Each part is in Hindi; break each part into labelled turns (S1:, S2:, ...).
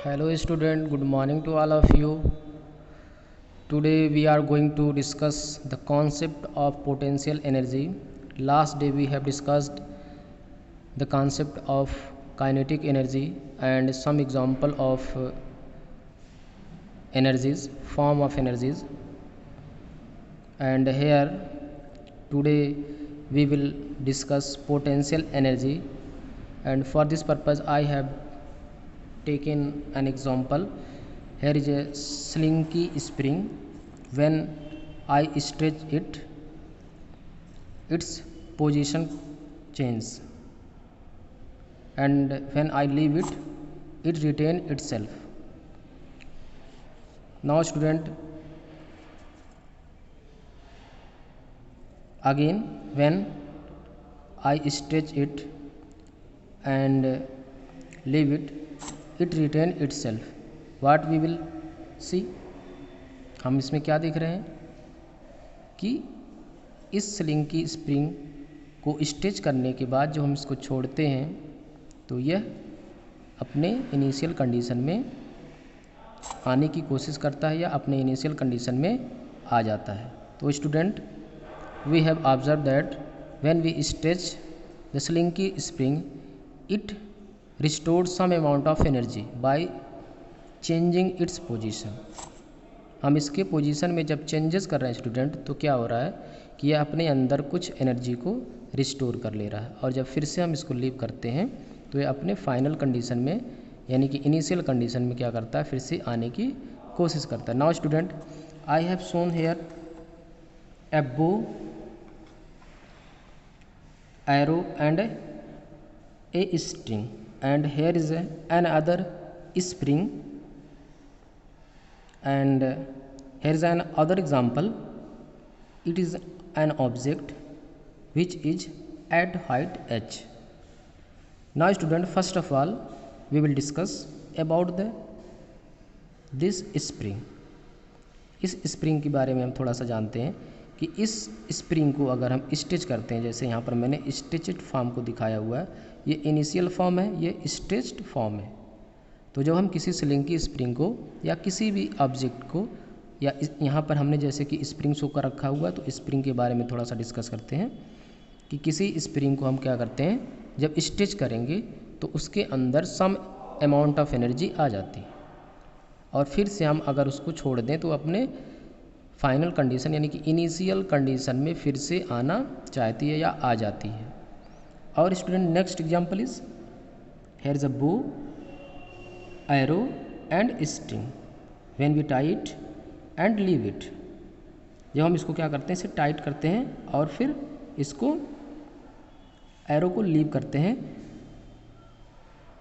S1: Hello student, good morning to all of you. Today we are going to discuss the concept of potential energy. Last day we have discussed the concept of kinetic energy and some example of energies, form of energies. And here today we will discuss potential energy, and for this purpose I have taken an example. Here is a slinky spring. When I stretch it, its position changes, and when I leave it, it retains itself. Now student, again when I stretch it and leave it, it retain itself. What we will see, हम इसमें क्या देख रहे हैं कि इस स्लिंकी स्प्रिंग को स्ट्रेच करने के बाद जो हम इसको छोड़ते हैं तो यह अपने इनिशियल कंडीशन में आने की कोशिश करता है या अपने इनिशियल कंडीशन में आ जाता है। तो student, we have observe that when we stretch the slinky spring, it restored some amount of energy by changing its position. हम इसके पोजीशन में जब चेंजेस कर रहे हैं स्टूडेंट, तो क्या हो रहा है कि यह अपने अंदर कुछ एनर्जी को रिस्टोर कर ले रहा है, और जब फिर से हम इसको लीव करते हैं तो ये अपने फाइनल कंडीशन में यानी कि इनिशियल कंडीशन में क्या करता है, फिर से आने की कोशिश करता है। Now student, I have shown here a bow, arrow and a string, and here is an other spring, and here is an other example. It is an object which is at height h. Now student, first of all we will discuss about this spring. इस स्प्रिंग के बारे में हम थोड़ा सा जानते हैं कि इस स्प्रिंग को अगर हम स्टिच करते हैं, जैसे यहाँ पर मैंने स्टिचड फॉर्म को दिखाया हुआ है, ये इनिशियल फॉर्म है, ये स्टिच्ड फॉर्म है। तो जब हम किसी स्लिंकी स्प्रिंग को या किसी भी ऑब्जेक्ट को, या यहाँ पर हमने जैसे कि स्प्रिंग शो कर रखा हुआ है, तो स्प्रिंग के बारे में थोड़ा सा डिस्कस करते हैं कि किसी स्प्रिंग को हम क्या करते हैं, जब स्टिच करेंगे तो उसके अंदर सम अमाउंट ऑफ एनर्जी आ जाती है, और फिर से हम अगर उसको छोड़ दें तो अपने फाइनल कंडीशन यानी कि इनिशियल कंडीशन में फिर से आना चाहती है या आ जाती है। और student, next example is here is a bow, arrow and string. When we tight and leave it, जब हम इसको क्या करते हैं, इसे टाइट करते हैं और फिर इसको एरो को लीव करते हैं,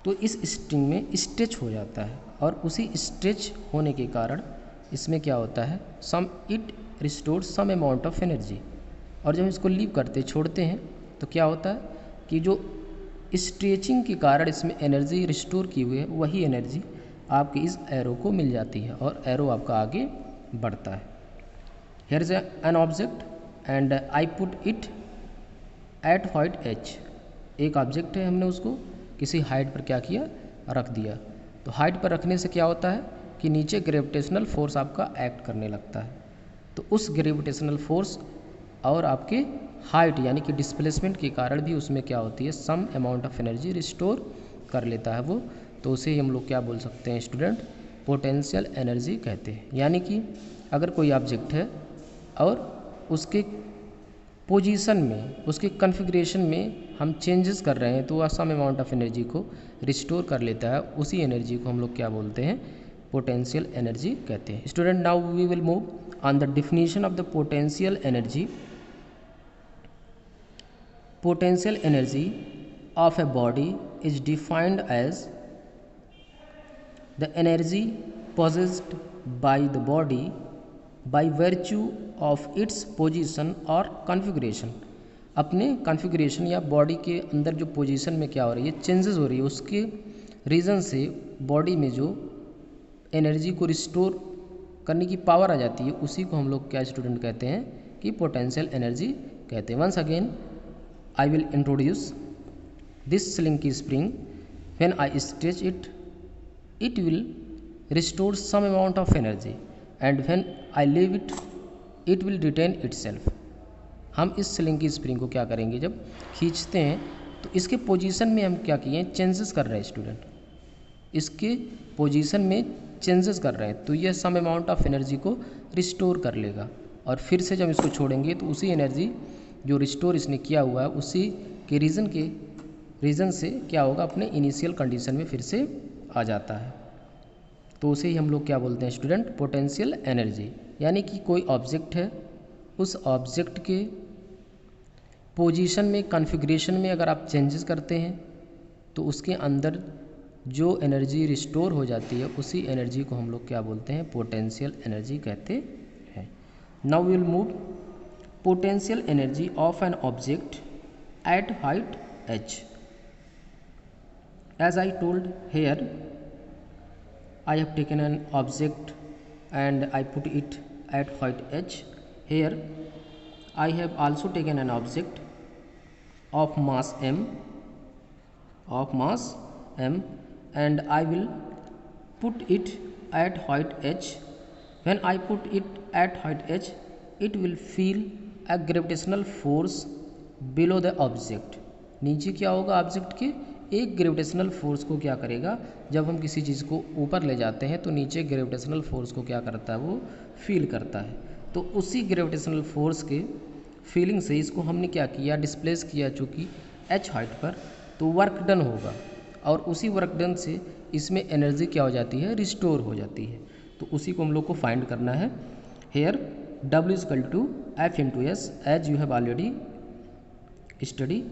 S1: तो इस स्ट्रिंग में स्ट्रेच हो जाता है, और उसी स्ट्रेच होने के कारण इसमें क्या होता है, some it restore some amount of energy. और जब इसको लीव करते छोड़ते हैं तो क्या होता है कि जो स्ट्रेचिंग के कारण इसमें एनर्जी रिस्टोर की हुई है, वही एनर्जी आपके इस एरो को मिल जाती है और एरो आपका आगे बढ़ता है। Here is an object and I put it at height H. एक ऑब्जेक्ट है, हमने उसको किसी हाइट पर क्या किया, रख दिया। तो हाइट पर रखने से क्या होता है कि नीचे ग्रेविटेशनल फोर्स आपका एक्ट करने लगता है, तो उस ग्रेविटेशनल फोर्स और आपके हाइट यानी कि डिस्प्लेसमेंट के कारण भी उसमें क्या होती है, some amount of energy restore कर लेता है वो। तो उसे हम लोग क्या बोल सकते हैं स्टूडेंट, पोटेंशियल एनर्जी कहते हैं। यानी कि अगर कोई ऑब्जेक्ट है और उसके पोजीशन में, उसके कॉन्फ़िगरेशन में हम चेंजेस कर रहे हैं, तो वह सम अमाउंट ऑफ एनर्जी को रिस्टोर कर लेता है। उसी एनर्जी को हम लोग क्या बोलते हैं, पोटेंशियल एनर्जी कहते हैं। Student, now we will move on the definition of the potential energy. Potential energy of a body is defined as the energy possessed by the body by virtue of its position और configuration। अपने कॉन्फ़िगरेशन या बॉडी के अंदर जो पोजीशन में क्या हो रही है, चेंजेस हो रही है, उसके रीज़न से बॉडी में जो एनर्जी को रिस्टोर करने की पावर आ जाती है, उसी को हम लोग क्या स्टूडेंट कहते हैं कि पोटेंशियल एनर्जी कहते हैं। Once again I will introduce this slinky spring. When I stretch it it will restore some amount of energy and when I leave it, it will retain itself. हम इस सिलिंग की स्प्रिंग को क्या करेंगे, जब खींचते हैं तो इसके पोजीशन में हम क्या किए हैं, चेंजेस कर रहे हैं स्टूडेंट, इसके पोजीशन में चेंजेस कर रहे हैं, तो यह सम अमाउंट ऑफ एनर्जी को रिस्टोर कर लेगा और फिर से जब इसको छोड़ेंगे तो उसी एनर्जी जो रिस्टोर इसने किया हुआ है उसी के रीज़न से क्या होगा, अपने इनिशियल कंडीशन में फिर से आ जाता है। तो उसे ही हम लोग क्या बोलते हैं स्टूडेंट, पोटेंशियल एनर्जी। यानी कि कोई ऑब्जेक्ट है, उस ऑब्जेक्ट के पोजीशन में, कॉन्फ़िगरेशन में अगर आप चेंजेस करते हैं तो उसके अंदर जो एनर्जी रिस्टोर हो जाती है उसी एनर्जी को हम लोग क्या बोलते हैं, पोटेंशियल एनर्जी कहते हैं। Now we will move potential energy of an object at height h. As I told here, I have taken an object and I put it at height h. Here I have also taken an object of mass m, and I will put it at height h. When I put it at height h, it will feel a gravitational force below the object. नीचे क्या होगा, ऑब्जेक्ट के एक ग्रेविटेशनल फोर्स को क्या करेगा, जब हम किसी चीज़ को ऊपर ले जाते हैं तो नीचे ग्रेविटेशनल फोर्स को क्या करता है, वो फील करता है। तो उसी ग्रेविटेशनल फोर्स के फीलिंग से इसको हमने क्या किया, डिस्प्लेस किया, चूँकि h हाइट पर, तो वर्क डन होगा और उसी वर्क डन से इसमें एनर्जी क्या हो जाती है, रिस्टोर हो जाती है। तो उसी को हम लोग को फाइंड करना है। Here W is equal to F/s as you have already study,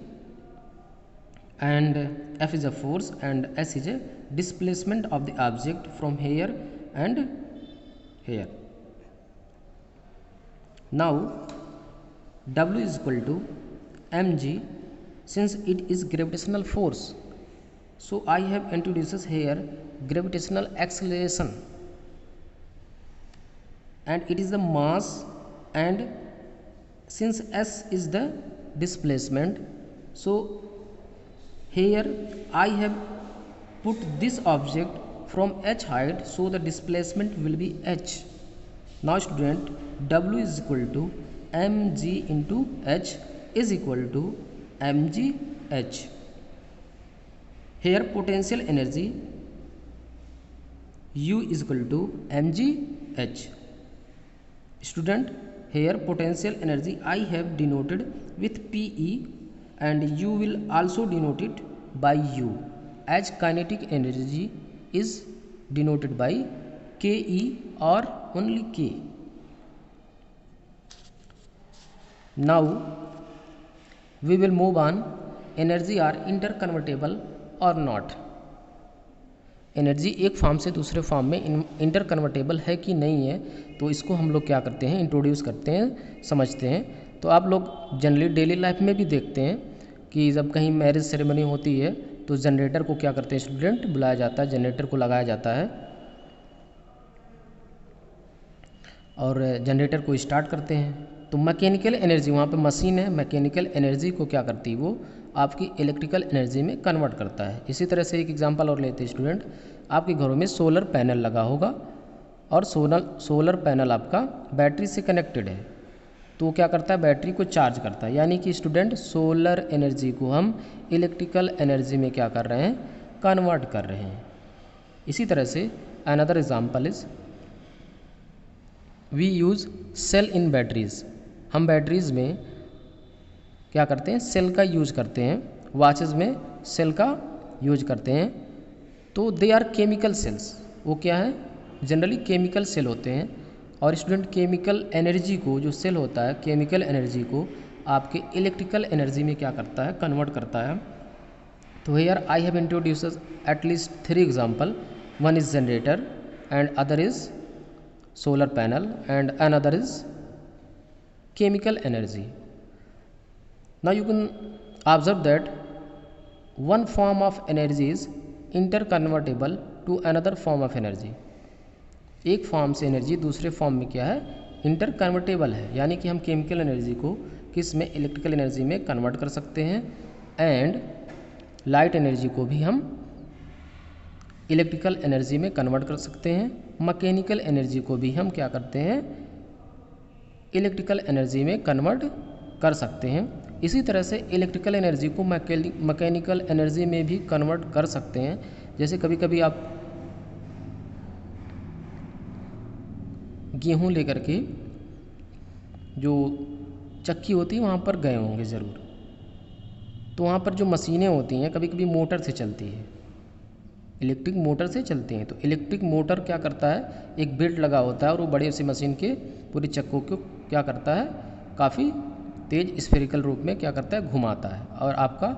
S1: and F is a force and S is a displacement of the object from here and here. Now W is equal to mg, since it is gravitational force, so I have introduces here gravitational acceleration, and it is the mass, and since S is the displacement, so here I have put this object from h height, so the displacement will be h. Now student, W is equal to mg into h is equal to mg h. Here potential energy U is equal to mg h. Student, here potential energy I have denoted with Pe, and you will also denote it by U, as kinetic energy is denoted by Ke or only K. Now we will move on, energy are interconvertible or not. Energy एक फॉर्म से दूसरे फॉर्म में इंटरकन्वर्टेबल है कि नहीं है, तो इसको हम लोग क्या करते हैं, इंट्रोड्यूस करते हैं, समझते हैं। तो आप लोग जनरली डेली लाइफ में भी देखते हैं कि जब कहीं मैरिज सेरेमनी होती है तो जनरेटर को क्या करते हैं स्टूडेंट, बुलाया जाता है, जनरेटर को लगाया जाता है और जनरेटर को स्टार्ट करते हैं। तो मैकेनिकल एनर्जी, वहाँ पे मशीन है, मैकेनिकल एनर्जी को क्या करती है, वो आपकी इलेक्ट्रिकल एनर्जी में कन्वर्ट करता है। इसी तरह से एक एग्जांपल और लेते हैं स्टूडेंट, आपके घरों में सोलर पैनल लगा होगा और सोलर पैनल आपका बैटरी से कनेक्टेड है, तो वो क्या करता है, बैटरी को चार्ज करता है। यानी कि स्टूडेंट सोलर एनर्जी को हम इलेक्ट्रिकल एनर्जी में क्या कर रहे हैं, कन्वर्ट कर रहे हैं। इसी तरह से another example is we use cell in batteries. हम बैटरीज में क्या करते हैं, सेल का यूज करते हैं, वॉचेस में सेल का यूज करते हैं। तो दे आर केमिकल सेल्स, वो क्या है, जनरली केमिकल सेल होते हैं। और स्टूडेंट केमिकल एनर्जी को, जो सेल होता है, केमिकल एनर्जी को आपके इलेक्ट्रिकल एनर्जी में क्या करता है, कन्वर्ट करता है। तो here I have introduce at least 3 example, one is generator and other is solar panel and another is chemical energy. Now you can observe that one form of energy is interconvertible to another form of energy. एक फॉर्म से एनर्जी दूसरे फॉर्म में क्या है, इंटरकन्वर्टेबल है। यानी कि हम केमिकल एनर्जी को किस में, इलेक्ट्रिकल एनर्जी में कन्वर्ट कर सकते हैं, एंड लाइट एनर्जी को भी हम इलेक्ट्रिकल एनर्जी में कन्वर्ट कर सकते हैं। मैकेनिकल एनर्जी को भी हम क्या करते हैं, इलेक्ट्रिकल एनर्जी में कन्वर्ट कर सकते हैं। इसी तरह से इलेक्ट्रिकल एनर्जी को मैकेनिकल एनर्जी में भी कन्वर्ट कर सकते हैं। जैसे कभी कभी आप गेहूँ लेकर के जो चक्की होती है वहाँ पर गए होंगे ज़रूर, तो वहाँ पर जो मशीनें होती हैं कभी कभी मोटर से चलती है, इलेक्ट्रिक मोटर से चलती हैं। तो इलेक्ट्रिक मोटर क्या करता है, एक बेल्ट लगा होता है और वो बड़ी सी मशीन के पूरी चक्कों को क्या करता है, काफ़ी तेज़ स्फेरिकल रूप में क्या करता है, घुमाता है और आपका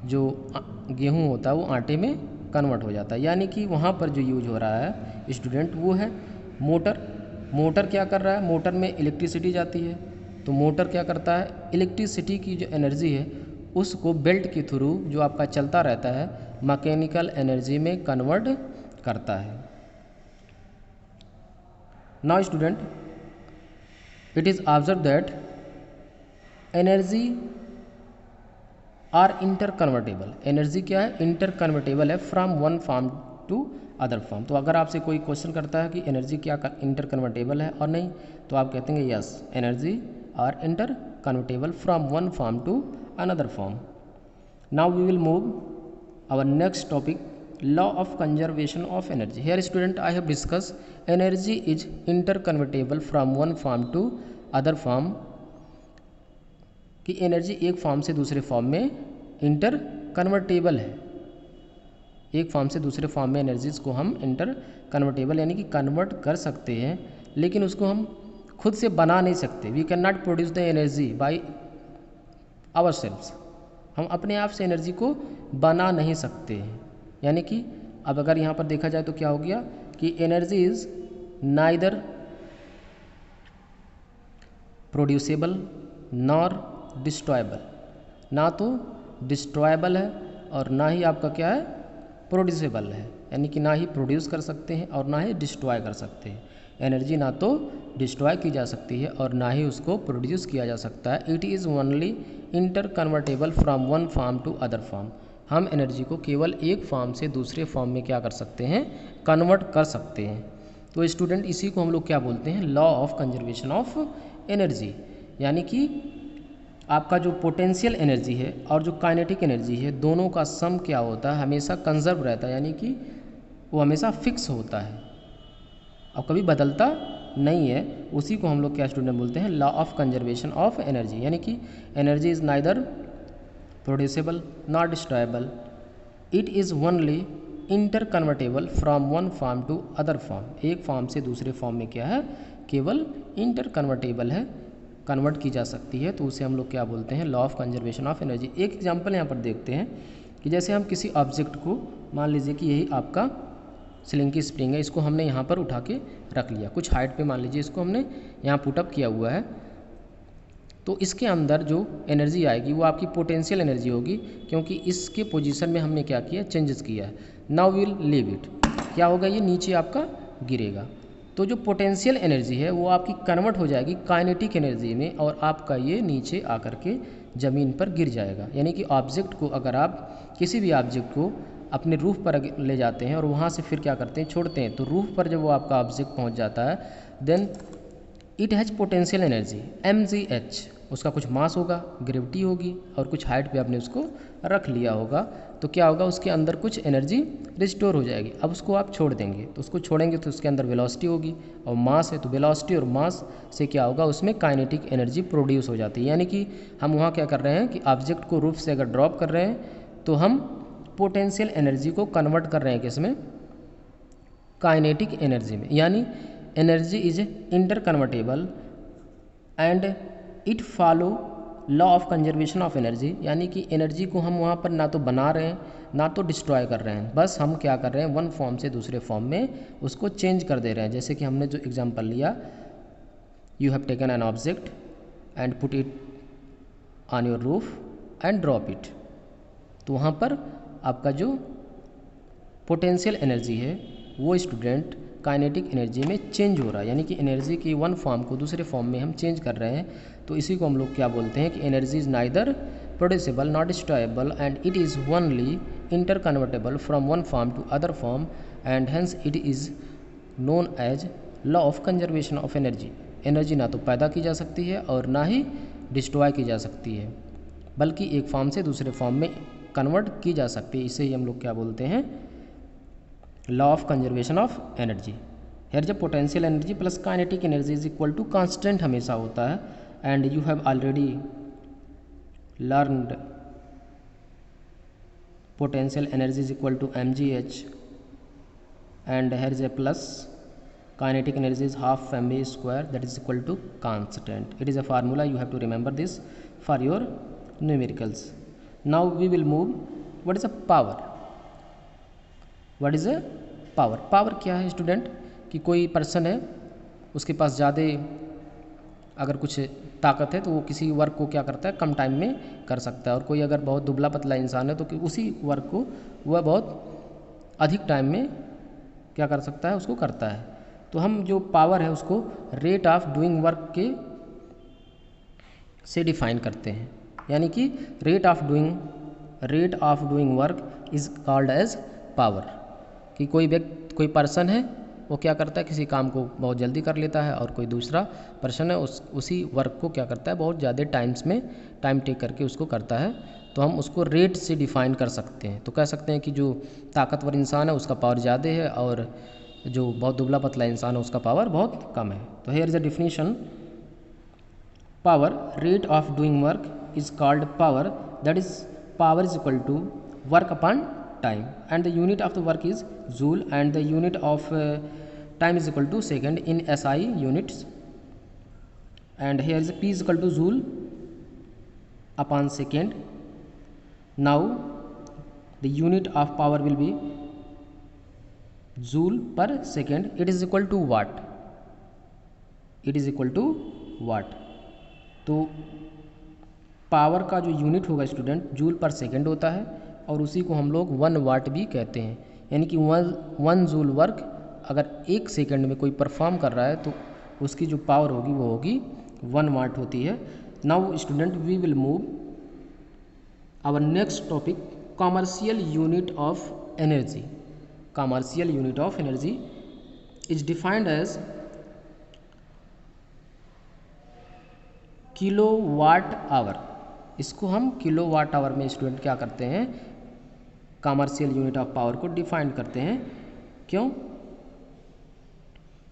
S1: जो गेहूँ होता है वो आटे में कन्वर्ट हो जाता है। यानी कि वहाँ पर जो यूज हो रहा है स्टूडेंट वो है मोटर। मोटर क्या कर रहा है, मोटर में इलेक्ट्रिसिटी जाती है, तो मोटर क्या करता है, इलेक्ट्रिसिटी की जो एनर्जी है उसको बेल्ट के थ्रू जो आपका चलता रहता है मैकेनिकल एनर्जी में कन्वर्ट करता है। Now student, it is observe that energy are interconvertible. एनर्जी क्या है, इंटर कन्वर्टेबल है from one form to other form. तो अगर आपसे कोई क्वेश्चन करता है कि एनर्जी क्या इंटर कन्वर्टेबल है और नहीं, तो आप कहते हैं yes, energy are inter convertible from one form to another form. Now we will move our next topic, law of conservation of energy. Here student, I have discussed energy is interconvertible from one form to other form, कि एनर्जी एक फॉर्म से दूसरे फॉर्म में इंटर कन्वर्टेबल है। एक फॉर्म से दूसरे फॉर्म में एनर्जीज को हम इंटर कन्वर्टेबल यानी कि कन्वर्ट कर सकते हैं, लेकिन उसको हम खुद से बना नहीं सकते। We can not produce the energy by ourselves. हम अपने आप से एनर्जी को बना नहीं सकते हैं। यानी कि अब अगर यहाँ पर देखा जाए तो क्या हो गया कि एनर्जी इज नाइदर प्रोड्यूसेबल नॉर डिस्ट्रॉयबल। ना तो डिस्ट्रॉयबल है और ना ही आपका क्या है, प्रोड्यूसेबल है। यानी कि ना ही प्रोड्यूस कर सकते हैं और ना ही डिस्ट्रॉय कर सकते हैं। एनर्जी ना तो डिस्ट्रॉय की जा सकती है और ना ही उसको प्रोड्यूस किया जा सकता है। It is only inter convertible from one form to other form. हम एनर्जी को केवल एक फॉर्म से दूसरे फॉर्म में क्या कर सकते हैं, कन्वर्ट कर सकते हैं। तो स्टूडेंट, इसी को हम लोग क्या बोलते हैं, law of conservation of energy. यानी कि आपका जो पोटेंशियल एनर्जी है और जो काइनेटिक एनर्जी है, दोनों का सम क्या होता है, हमेशा कंजर्व रहता है। यानी कि वो हमेशा फिक्स होता है और कभी बदलता नहीं है। उसी को हम लोग क्या स्टूडेंट बोलते हैं, law of conservation of energy. यानी कि energy is neither producible not destroyable, it is only inter convertible from one form to other form. एक फॉर्म से दूसरे फॉर्म में क्या है, केवल इंटर कन्वर्टेबल है, कन्वर्ट की जा सकती है। तो उसे हम लोग क्या बोलते हैं, law of conservation of energy. एक एग्जांपल यहाँ पर देखते हैं कि जैसे हम किसी ऑब्जेक्ट को, मान लीजिए कि यही आपका स्लिंकी स्प्रिंग है, इसको हमने यहाँ पर उठा के रख लिया कुछ हाइट पे, मान लीजिए इसको हमने यहाँ पुटअप किया हुआ है। तो इसके अंदर जो एनर्जी आएगी वो आपकी पोटेंशियल एनर्जी होगी, क्योंकि इसके पोजीशन में हमने क्या किया, चेंजेस किया है। नाउ विल लीव इट, क्या होगा, ये नीचे आपका गिरेगा। तो जो पोटेंशियल एनर्जी है वो आपकी कन्वर्ट हो जाएगी काइनेटिक एनर्जी में और आपका ये नीचे आकर के ज़मीन पर गिर जाएगा। यानी कि ऑब्जेक्ट को, अगर आप किसी भी ऑब्जेक्ट को अपने रूफ पर ले जाते हैं और वहाँ से फिर क्या करते हैं, छोड़ते हैं, तो रूफ पर जब वो आपका ऑब्जेक्ट पहुँच जाता है, then it has potential energy mgh। उसका कुछ मास होगा, ग्रेविटी होगी और कुछ हाइट पे आपने उसको रख लिया होगा, तो क्या होगा, उसके अंदर कुछ एनर्जी रिस्टोर हो जाएगी। अब उसको आप छोड़ देंगे, तो उसको छोड़ेंगे तो उसके अंदर वेलोसिटी होगी और मास है, तो वेलोसिटी और मास से क्या होगा, उसमें काइनेटिक एनर्जी प्रोड्यूस हो जाती है। यानी कि हम वहाँ क्या कर रहे हैं कि ऑब्जेक्ट को रूफ से अगर ड्रॉप कर रहे हैं तो हम पोटेंशियल एनर्जी को कन्वर्ट कर रहे हैं किसमें, काइनेटिक एनर्जी में। यानी energy is inter convertible and it follow law of conservation of energy. यानी कि एनर्जी को हम वहाँ पर ना तो बना रहे हैं ना तो डिस्ट्रॉय कर रहे हैं, बस हम क्या कर रहे हैं, वन फॉर्म से दूसरे फॉर्म में उसको चेंज कर दे रहे हैं। जैसे कि हमने जो एग्जांपल लिया, you have taken an object and put it on your roof and drop it, तो वहाँ पर आपका जो पोटेंशियल एनर्जी है वो स्टूडेंट काइनेटिक एनर्जी में चेंज हो रहा है। यानी कि एनर्जी की वन फॉर्म को दूसरे फॉर्म में हम चेंज कर रहे हैं। तो इसी को हम लोग क्या बोलते हैं कि energy is neither producible not destroyable and it is only inter convertible from one form to other form and hence it is known as law of conservation of energy. Energy ना तो पैदा की जा सकती है और ना ही डिस्ट्रॉय की जा सकती है, बल्कि एक फॉर्म से दूसरे फॉर्म में कन्वर्ट की जा सकती है। इसे ही हम लोग क्या बोलते हैं, law of conservation of energy. Here जब potential energy plus kinetic energy is equal to constant हमेशा होता है, and you have already learned potential energy is equal to mgh, and here is a plus kinetic energy is half mv square, that is equal to constant. It is a formula, you have to remember this for your numericals. Now we will move, what is a power? What is a power? Power क्या है स्टूडेंट, कि कोई पर्सन है उसके पास ज़्यादा अगर कुछ ताकत है तो वो किसी वर्क को क्या करता है, कम टाइम में कर सकता है, और कोई अगर बहुत दुबला पतला इंसान है तो उसी वर्क को वह बहुत अधिक टाइम में क्या कर सकता है, उसको करता है। तो हम जो पावर है उसको रेट ऑफ डूइंग वर्क के से डिफाइन करते हैं, यानी कि rate of doing work is called as power. कि कोई पर्सन है वो क्या करता है, किसी काम को बहुत जल्दी कर लेता है, और कोई दूसरा पर्सन है उसी वर्क को क्या करता है, बहुत ज़्यादा टाइम टेक करके उसको करता है। तो हम उसको रेट से डिफाइन कर सकते हैं। तो कह सकते हैं कि जो ताकतवर इंसान है उसका पावर ज़्यादा है, और जो बहुत दुबला पतला इंसान है उसका पावर बहुत कम है। तो here is a definition, power, rate of doing work is called power, that is power is equal to work upon time, and the unit of the work is joule, and the unit of time is equal to second in SI units, and here is P is equal to joule upon second. Now the unit of power will be joule per second. It is equal to watt. It is equal to watt. तो पावर का जो यूनिट होगा स्टूडेंट जूल पर सेकेंड होता है, और उसी को हम लोग 1 वाट भी कहते हैं। यानी कि 1 जूल वर्क अगर 1 सेकंड में कोई परफॉर्म कर रहा है तो उसकी जो पावर होगी वो होगी 1 वाट होती है। Now student we will move our next topic, commercial unit of energy. Commercial unit of energy is defined as kilowatt hour. इसको हम किलो वाट आवर में स्टूडेंट क्या करते हैं, कॉमर्शियल यूनिट ऑफ पावर को डिफाइन करते हैं। क्यों?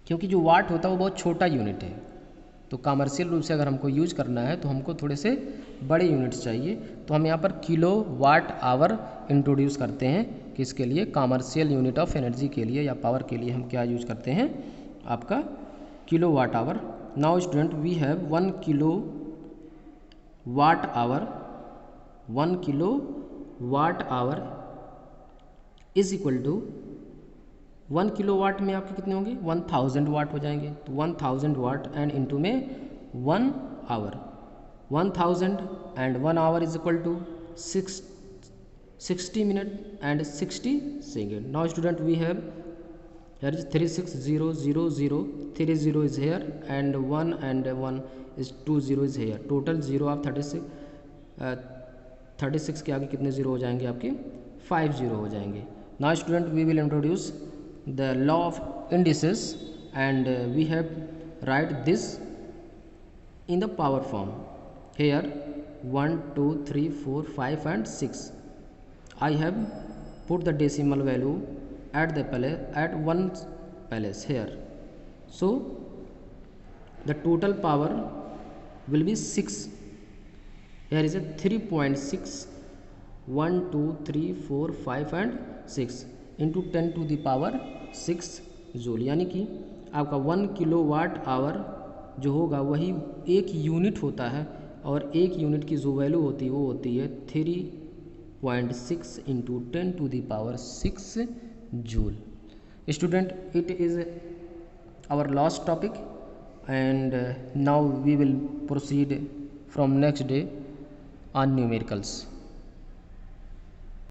S1: क्योंकि जो वाट होता है वो बहुत छोटा यूनिट है। तो कॉमर्शियल रूप से अगर हमको यूज करना है तो हमको थोड़े से बड़े यूनिट्स चाहिए। तो हम यहाँ पर किलो वाट आवर इंट्रोड्यूस करते हैं, किसके लिए, कॉमर्शियल यूनिट ऑफ एनर्जी के लिए या पावर के लिए हम क्या यूज करते हैं, आपका kilowatt hour. Now student we have 1 kilowatt hour, 1 kilowatt hour is equal to 1 kilowatt में आपके कितने होंगे, 1000 वाट हो जाएंगे। तो 1000 वाट एंड इनटू में 1 hour, 1000 and 1 hour is equal to 60 minute and 60 second. Now student we have here is 36000, 30 is here and 1 is 20 is here, total 0 of 36 के आगे कितने जीरो हो जाएंगे आपके, 5 जीरो हो जाएंगे। Now student we will introduce the law of indices and we have write this in the power form. Here 1 2 3 4 5 and 6 I have put the decimal value at one place here. So the total power will be 6. Here is a 3.6, 1 2 3 4 5 and 6 into 10 to the power 6 joule. यानी कि आपका 1 किलो वाट आवर जो होगा वही एक यूनिट होता है, और एक यूनिट की जो वैल्यू होती है वो होती है 3.6 into 10 to the power 6 joule. Student, it is our last topic, and now we will proceed from next day on numericals.